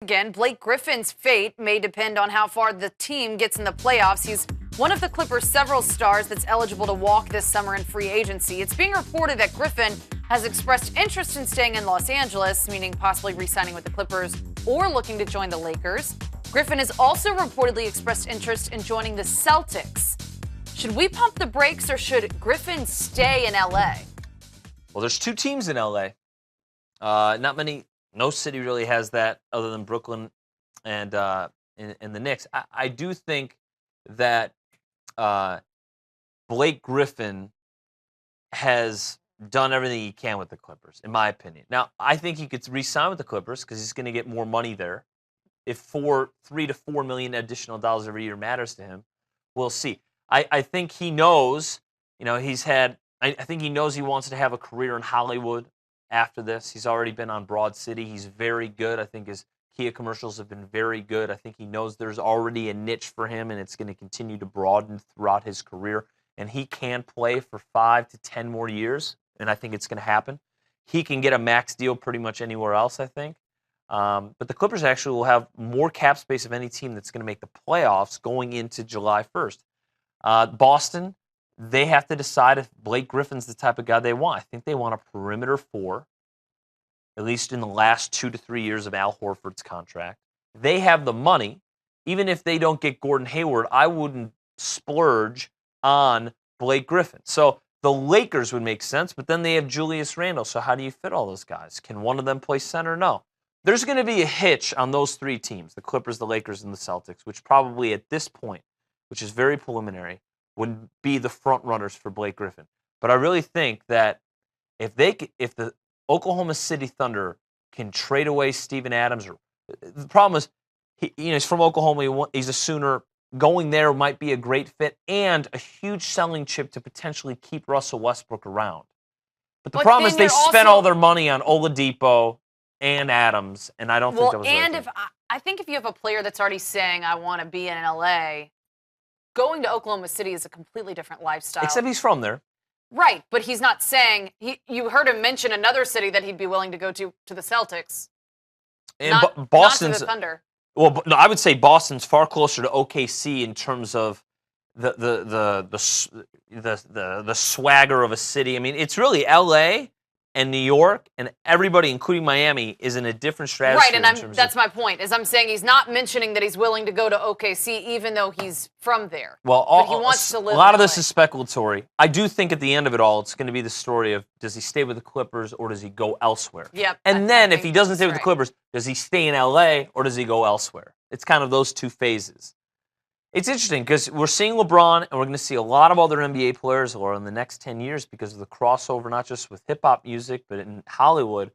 Again, Blake Griffin's fate may depend on how far the team gets in the playoffs. He's one of the Clippers' several stars that's eligible to walk this summer in free agency. It's being reported that Griffin has expressed interest in staying in Los Angeles, meaning possibly re-signing with the Clippers or looking to join the Lakers. Griffin has also reportedly expressed interest in joining the Celtics. Should we pump the brakes or should Griffin stay in LA? Well, there's two teams in LA. No city really has that other than Brooklyn and the Knicks. I do think that Blake Griffin has done everything he can with the Clippers, in my opinion. Now, I think he could re-sign with the Clippers because he's going to get more money there. If $3 to $4 million additional dollars every year matters to him, we'll see. I think he knows, I think he knows he wants to have a career in Hollywood after this. He's already been on Broad City. He's very good. I think his Kia commercials have been very good. I think he knows there's already a niche for him, and it's going to continue to broaden throughout his career. And he can play for 5 to 10 more years, and I think it's going to happen. He can get a max deal pretty much anywhere else, I think. But the Clippers actually will have more cap space of any team that's going to make the playoffs going into July 1st. Boston, they have to decide if Blake Griffin's the type of guy they want. I think they want a perimeter 4, at least in the last 2 to 3 years of Al Horford's contract. They have the money. Even if they don't get Gordon Hayward, I wouldn't splurge on Blake Griffin. So the Lakers would make sense, but then they have Julius Randle. So how do you fit all those guys? Can one of them play center? No. There's going to be a hitch on those three teams, the Clippers, the Lakers, and the Celtics, which probably at this point, which is very preliminary, would be the front runners for Blake Griffin. But I really think that if the Oklahoma City Thunder can trade away Steven Adams, the problem is he's from Oklahoma. He's a Sooner. Going there might be a great fit and a huge selling chip to potentially keep Russell Westbrook around. But the problem is they spent all their money on Oladipo and Adams, and I don't think that was right. And I think if you have a player that's already saying, I want to be in LA, going to Oklahoma City is a completely different lifestyle. Except he's from there. Right, but he's not saying, you heard him mention another city that he'd be willing to go to the Celtics. And Boston's, not to the Thunder. Well, no, I would say Boston's far closer to OKC in terms of the swagger of a city. I mean, it's really LA and New York, and everybody, including Miami, is in a different stratosphere. Right, and that's my point, is I'm saying he's not mentioning that he's willing to go to OKC, even though he's from there. Well, but he wants to live a lot of LA. this is speculatory. I do think at the end of it all, it's going to be the story of, does he stay with the Clippers or does he go elsewhere? Yep. And then if he doesn't stay with the Clippers, does he stay in LA or does he go elsewhere? It's kind of those two phases. It's interesting because we're seeing LeBron and we're going to see a lot of other NBA players in the next 10 years because of the crossover, not just with hip-hop music, but in Hollywood.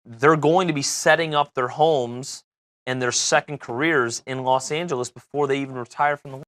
They're going to be setting up their homes and their second careers in Los Angeles before they even retire from the league.